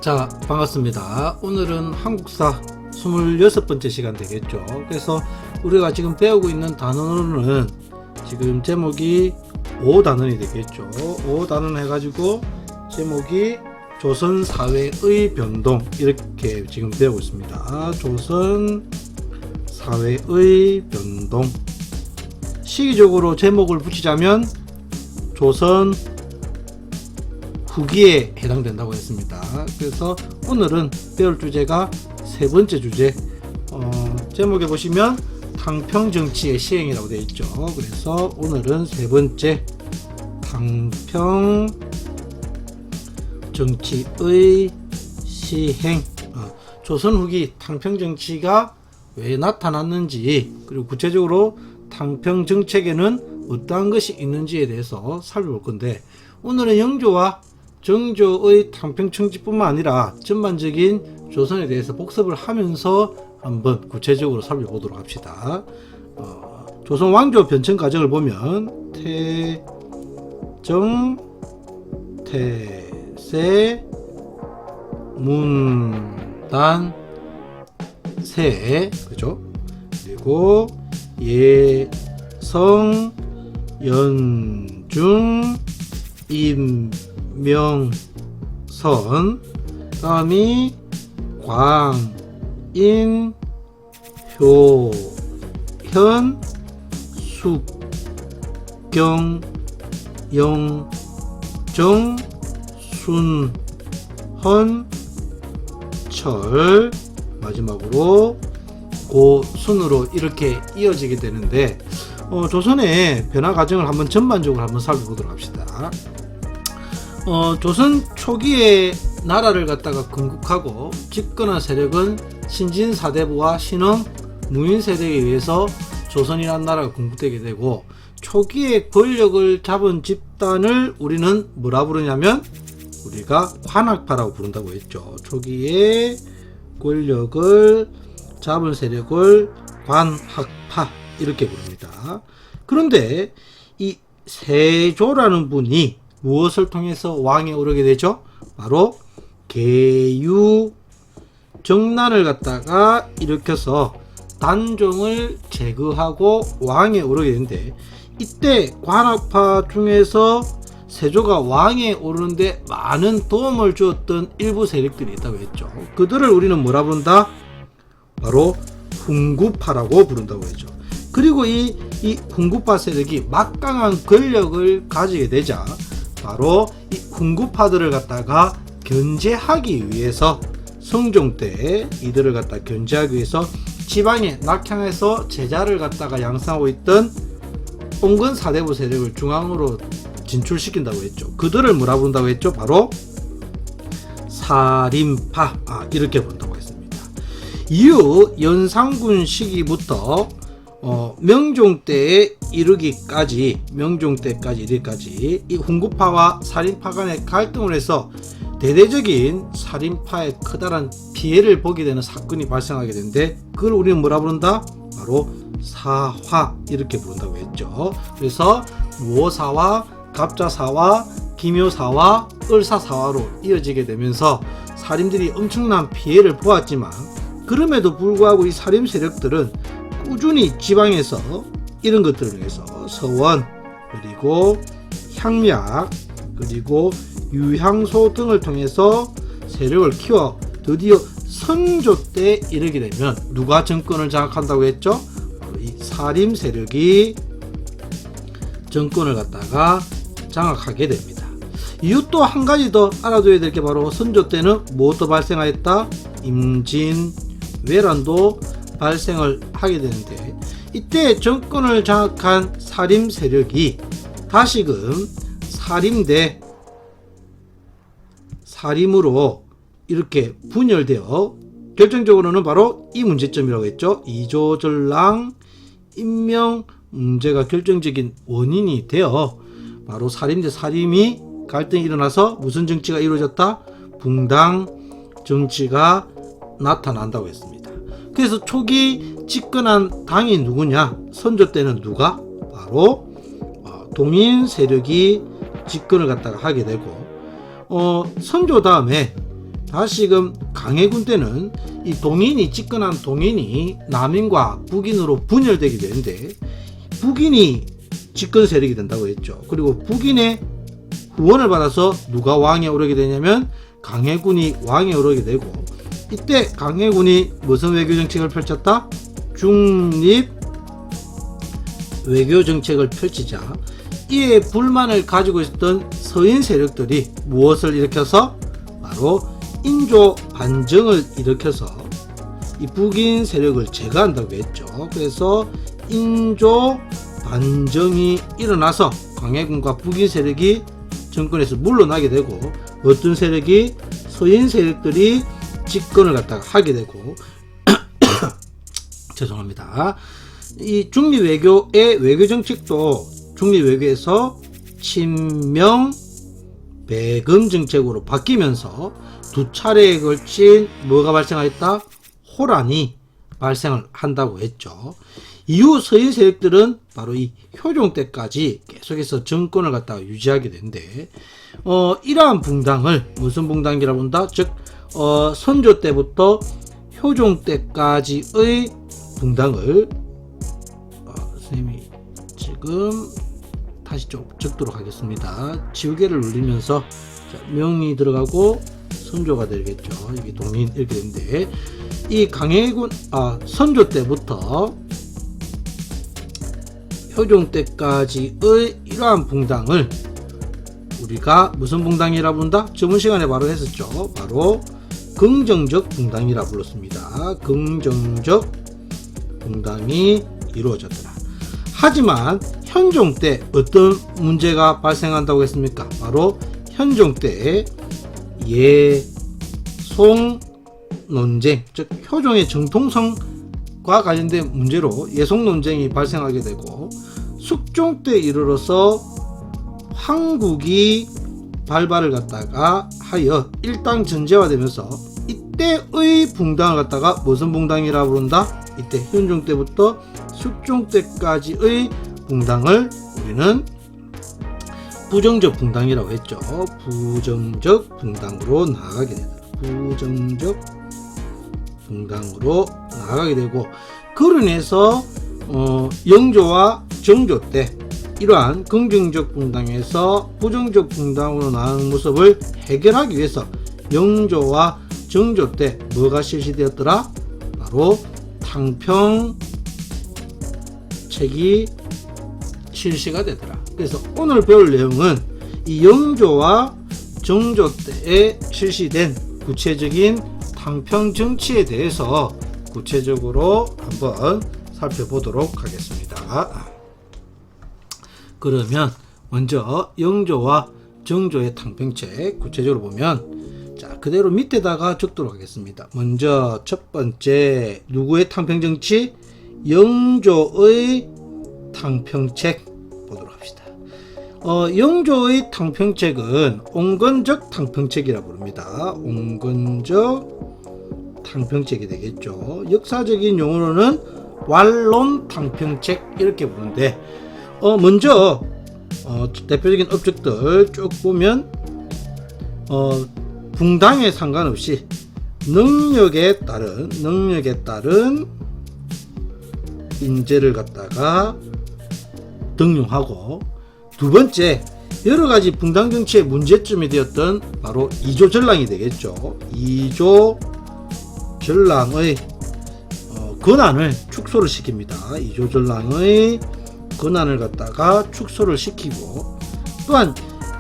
자, 반갑습니다. 오늘은 한국사 26번째 시간 되겠죠. 그래서 우리가 지금 배우고 있는 단어는 지금 제목이 5단원이 되겠죠. 5단원 해가지고 제목이 조선 사회의 변동, 이렇게 지금 배우고 있습니다. 조선 사회의 변동. 시기적으로 제목을 붙이자면 조선 후기에 해당된다고 했습니다. 그래서 오늘은 배울 주제가 세 번째 주제, 제목에 보시면 탕평정치의 시행이라고 되어 있죠. 그래서 오늘은 세 번째 탕평정치의 시행, 조선 후기 탕평정치가 왜 나타났는지, 그리고 구체적으로 탕평정책에는 어떠한 것이 있는지에 대해서 살펴볼 건데, 오늘은 영조와 정조의 탕평정치뿐만 아니라 전반적인 조선에 대해서 복습을 하면서 한번 구체적으로 살펴보도록 합시다. 조선 왕조 변천 과정을 보면 태정, 태세, 문단, 세, 그죠? 그리고 예성, 연중, 임명선, 다음이 광인, 효현, 숙경, 영정, 순헌, 철, 마지막으로 고순으로 이렇게 이어지게 되는데, 조선의 변화 과정을 한번 전반적으로 한번 살펴보도록 합시다. 조선 초기에 나라를 갖다가 건국하고 집권한 세력은 신진사대부와 신흥 무인 세력에 의해서 조선이라는 나라가 건국되게 되고, 초기에 권력을 잡은 집단을 우리는 뭐라 부르냐면 우리가 관학파라고 부른다고 했죠. 초기에 권력을 잡은 세력을 관학파 이렇게 부릅니다. 그런데 이 세조라는 분이 무엇을 통해서 왕에 오르게 되죠? 바로 계유 정난을 갖다가 일으켜서 단종을 제거하고 왕에 오르게 되는데, 이때 관학파 중에서 세조가 왕에 오르는데 많은 도움을 주었던 일부 세력들이 있다고 했죠. 그들을 우리는 뭐라 부른다? 바로 훈구파라고 부른다고 했죠. 그리고 이 훈구파 세력이 막강한 권력을 가지게 되자 바로 이 훈구파들을 갖다가 견제하기 위해서, 성종 때 이들을 갖다 견제하기 위해서 지방에 낙향해서 제자를 갖다가 양성하고 있던 온건 사대부 세력을 중앙으로 진출시킨다고 했죠. 그들을 뭐라 부른다고 했죠? 바로 사림파, 이렇게 부른다고 했습니다. 이후 연산군 시기부터 명종 때에 이르기까지 이 훈구파와 살인파 간의 갈등을 해서 대대적인 살인파의 커다란 피해를 보게 되는 사건이 발생하게 되는데, 그걸 우리는 뭐라 부른다? 바로 사화, 이렇게 부른다고 했죠. 그래서 무오사화, 갑자사화, 기묘사화, 을사사화로 이어지게 되면서 살인들이 엄청난 피해를 보았지만, 그럼에도 불구하고 이 살인 세력들은 꾸준히 지방에서 이런 것들을 위해서 서원, 그리고 향약, 그리고 유향소 등을 통해서 세력을 키워 드디어 선조 때 이르게 되면 누가 정권을 장악한다고 했죠? 바로 이 사림 세력이 정권을 갖다가 장악하게 됩니다. 이후 또 한 가지 더 알아둬야 될 게 바로 선조 때는 무엇도 발생하였다? 임진왜란도 발생을 하게 되는데, 이때 정권을 장악한 사림 세력이 다시금 사림대 사림으로 이렇게 분열되어 결정적으로는 바로 이 문제점이라고 했죠. 이조전랑 임명 문제가 결정적인 원인이 되어 바로 사림대 사림이 갈등이 일어나서 무슨 정치가 이루어졌다? 붕당 정치가 나타난다고 했습니다. 그래서 초기 집권한 당이 누구냐? 선조 때는 누가? 바로 동인 세력이 집권을 갖다가 하게 되고, 선조 다음에 다시금 강해군 때는 이 동인이 집권한 동인이 남인과 북인으로 분열되게 되는데 북인이 집권 세력이 된다고 했죠. 그리고 북인의 후원을 받아서 누가 왕에 오르게 되냐면 강해군이 왕에 오르게 되고, 이때 강해군이 무슨 외교 정책을 펼쳤다? 중립 외교 정책을 펼치자 이에 불만을 가지고 있었던 서인 세력들이 무엇을 일으켜서 바로 인조 반정을 일으켜서 이 북인 세력을 제거한다고 했죠. 그래서 인조 반정이 일어나서 강해군과 북인 세력이 정권에서 물러나게 되고, 어떤 세력이 서인 세력들이 집권을 갖다가 하게 되고 죄송합니다. 이 중립 외교의 외교 정책도 중립 외교에서 친명 배금 정책으로 바뀌면서 두 차례에 걸친 뭐가 발생하였다? 호란이 발생을 한다고 했죠. 이후 서인 세력들은 바로 이 효종 때까지 계속해서 정권을 갖다가 유지하게 되는데, 이러한 붕당을 무슨 붕당이라고 한다? 즉 선조 때부터 효종 때까지의 붕당을 선생님이 지금 다시 좀 적도록 하겠습니다. 지우개를 눌리면서 명이 들어가고 선조가 되겠죠. 여기 동인 이렇게 되는데, 이 강해군 선조 때부터 효종 때까지의 이러한 붕당을 우리가 무슨 붕당이라 부른다? 저번 시간에 바로 했었죠. 바로 긍정적 붕당이라 불렀습니다. 긍정적 붕당이 이루어졌더라. 하지만 현종 때 어떤 문제가 발생한다고 했습니까? 바로 현종 때 예송 논쟁, 즉 효종의 정통성과 관련된 문제로 예송 논쟁이 발생하게 되고, 숙종 때 이르러서 황국이 발발을 갖다가 하여 일당 전제화되면서 이때의 붕당을 갖다가 무슨 붕당이라 부른다? 이때 현종 때부터 숙종 때까지의 붕당을 우리는 부정적 붕당이라고 했죠. 부정적 붕당으로 나아가게 된다. 부정적 붕당으로 나아가게 되고, 그로 인해서 영조와 정조 때 이러한 긍정적 붕당에서 부정적 붕당으로 나아가는 모습을 해결하기 위해서 영조와 정조 때 뭐가 실시되었더라? 바로 탕평책이 실시가 되더라. 그래서 오늘 배울 내용은 이 영조와 정조 때에 실시된 구체적인 탕평 정치에 대해서 구체적으로 한번 살펴보도록 하겠습니다. 그러면 먼저 영조와 정조의 탕평책 구체적으로 보면, 자 그대로 밑에다가 적도록 하겠습니다. 먼저 첫 번째 누구의 탕평 정치? 영조의 탕평책 보도록 합시다. 영조의 탕평책은 온건적 탕평책이라 부릅니다. 온건적 탕평책이 되겠죠. 역사적인 용어로는 완론 탕평책 이렇게 부르는데, 먼저 대표적인 업적들 쭉 보면 붕당에 상관없이 능력에 따른 인재를 갖다가 등용하고, 두 번째 여러 가지 붕당 정치의 문제점이 되었던 바로 이조 전랑이 되겠죠. 이조 전랑의 권한을 축소를 시킵니다. 이조 전랑의 권한을 갖다가 축소를 시키고, 또한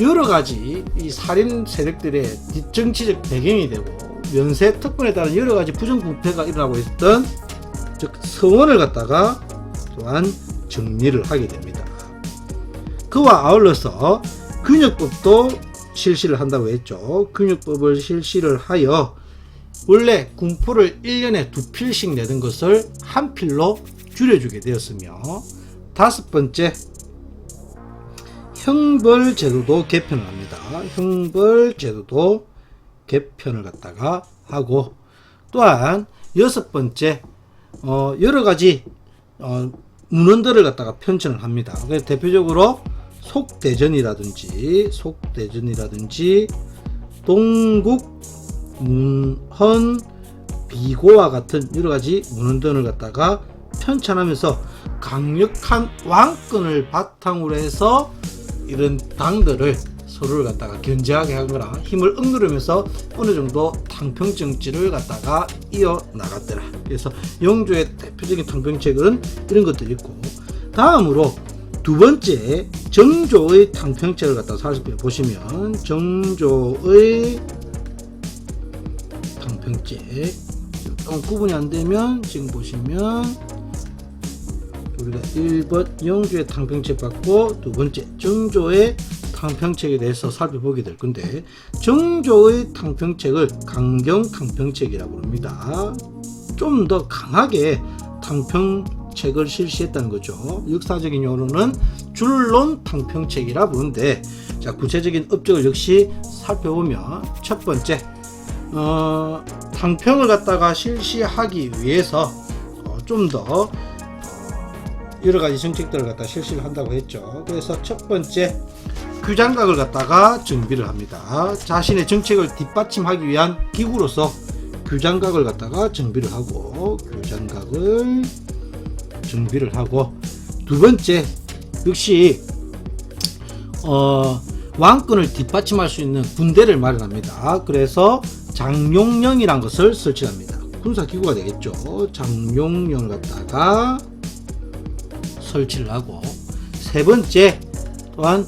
여러 가지 이 살인 세력들의 정치적 배경이 되고 면세 특권에 따른 여러 가지 부정부패가 일어나고 있었던 즉 서원을 갖다가 또한 정리를 하게 됩니다. 그와 아울러서 근역법도 실시를 한다고 했죠. 근역법을 실시를 하여 원래 군포를 1년에 2필씩 내던 것을 한 필로 줄여주게 되었으며, 다섯 번째 형벌제도도 개편을 합니다. 형벌제도도 개편을 갖다가 하고, 또한 여섯 번째 여러 가지 문헌들을 갖다가 편찬을 합니다. 그래서 대표적으로 속대전이라든지 동국 문헌, 비고와 같은 여러 가지 문헌들을 갖다가 편찬하면서 강력한 왕권을 바탕으로 해서 이런 당들을 서로를 갖다가 견제하게 하거나 힘을 억누르면서 어느 정도 탕평 정치를 갖다가 이어 나갔더라. 그래서 영조의 대표적인 탕평책은 이런 것들이 있고, 다음으로 두 번째 정조의 탕평책을 갖다가 살펴보시면, 정조의 탕평책 좀 구분이 안 되면 지금 보시면 우리가 1번 영조의 탕평책 받고 두 번째 정조의 탕평책에 대해서 살펴보게 될 건데, 정조의 탕평책을 강경 탕평책이라고 합니다. 좀 더 강하게 탕평책을 실시했다는 거죠. 역사적인 용어로는 줄론 탕평책이라 부르는데, 자, 구체적인 업적을 역시 살펴보면 첫 번째, 탕평을 갖다가 실시하기 위해서 좀 더 여러 가지 정책들을 갖다 실시를 한다고 했죠. 그래서 첫 번째, 규장각을 갖다가 정비를 합니다. 자신의 정책을 뒷받침하기 위한 기구로서 규장각을 갖다가 정비를 하고, 두 번째, 역시 왕권을 뒷받침할 수 있는 군대를 마련합니다. 그래서 장용령이란 것을 설치합니다. 군사기구가 되겠죠. 장용령을 갖다가 설치를 하고, 세 번째 또한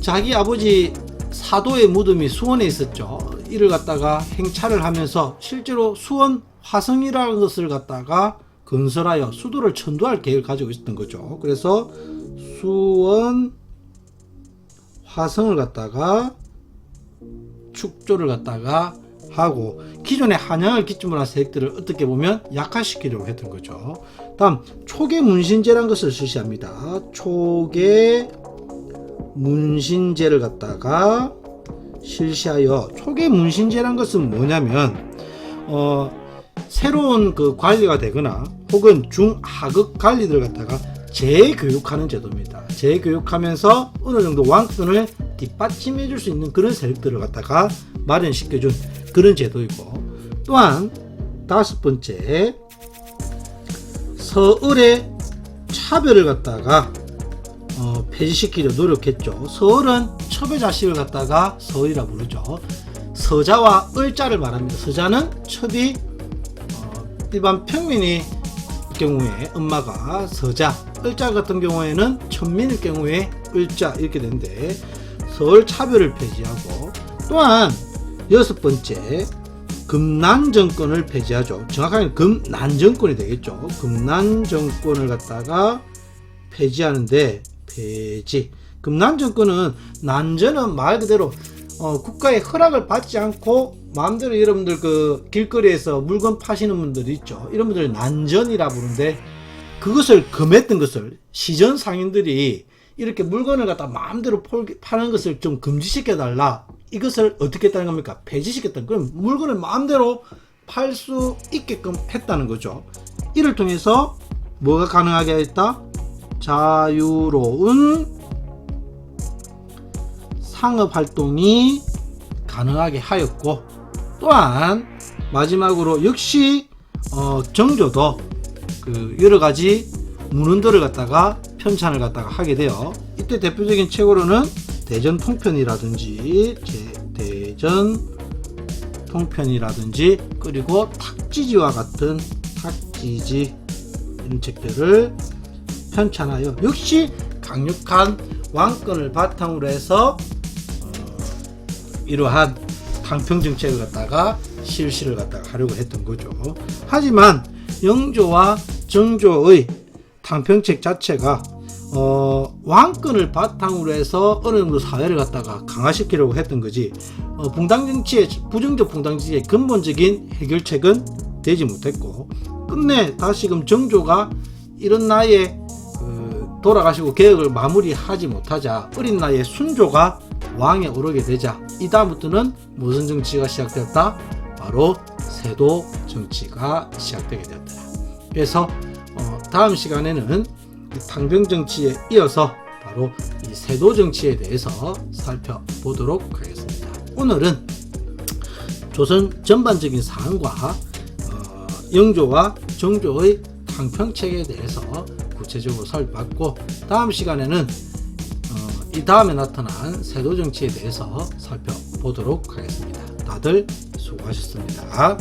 자기 아버지 사도의 무덤이 수원에 있었죠. 이를 갖다가 행차를 하면서 실제로 수원 화성이라는 것을 갖다가 건설하여 수도를 천도할 계획을 가지고 있었던 거죠. 그래서 수원 화성을 갖다가 축조를 갖다가 하고, 기존의 한양을 기점으로 한 세력들을 어떻게 보면 약화시키려고 했던 거죠. 다음, 초계 문신제라는 것을 실시합니다. 초계 문신제를 갖다가 실시하여, 초계 문신제라는 것은 뭐냐면 새로운 그 관리가 되거나 혹은 중하급 관리들을 갖다가 재교육하는 제도입니다. 재교육하면서 어느 정도 왕권을 뒷받침해 줄 수 있는 그런 세력들을 갖다가 마련시켜준 그런 제도이고, 또한 다섯 번째, 서을의 차별을 갖다가 폐지시키려 노력했죠. 서을은 첩의 자식을 갖다가 서을이라 부르죠. 서자와 을자를 말합니다. 서자는 첩이 일반 평민의 경우에 엄마가 서자, 을자 같은 경우에는 천민일 경우에 을자 이렇게 되는데, 서울 차별을 폐지하고, 또한 여섯 번째, 금난정권을 폐지하죠. 정확하게는 금난정권이 되겠죠. 금난정권을 갖다가 폐지하는데, 금난정권은, 난전은 말 그대로 국가의 허락을 받지 않고 마음대로 여러분들 그 길거리에서 물건 파시는 분들 있죠. 이런 분들 난전이라 부르는데, 그것을 금했던 것을 시전 상인들이 이렇게 물건을 갖다 마음대로 파는 것을 좀 금지시켜 달라, 이것을 어떻게 했다는 겁니까? 폐지시켰다. 그럼 물건을 마음대로 팔 수 있게끔 했다는 거죠. 이를 통해서 뭐가 가능하게 했다? 자유로운 상업활동이 가능하게 하였고, 또한 마지막으로 역시 정조도 그 여러가지 문헌들을 갖다가 편찬을 갖다가 하게 돼요. 이때 대표적인 책으로는 대전통편이라든지 대전통편이라든지 그리고 탁지지와 같은 탁지지, 이런 책들을 편찬하여 역시 강력한 왕권을 바탕으로 해서 이러한 탕평정책을 갖다가 실시를 갖다가 하려고 했던 거죠. 하지만 영조와 정조의 탕평책 자체가 왕권을 바탕으로 해서 어느 정도 사회를 갖다가 강화시키려고 했던 거지, 붕당정치의 부정적 붕당정치의 근본적인 해결책은 되지 못했고, 끝내 다시금 정조가 이런 나이에 돌아가시고 개혁을 마무리하지 못하자 어린 나이에 순조가 왕에 오르게 되자, 이 다음부터는 무슨 정치가 시작되었다? 바로 세도 정치가 시작되게 되었다. 그래서 다음 시간에는 탕평 정치에 이어서 바로 이 세도 정치에 대해서 살펴보도록 하겠습니다. 오늘은 조선 전반적인 사안과 영조와 정조의 강평책에 대해서 구체적으로 살펴봤고, 다음 시간에는 이 다음에 나타난 세도 정치에 대해서 살펴보도록 하겠습니다. 다들 수고하셨습니다.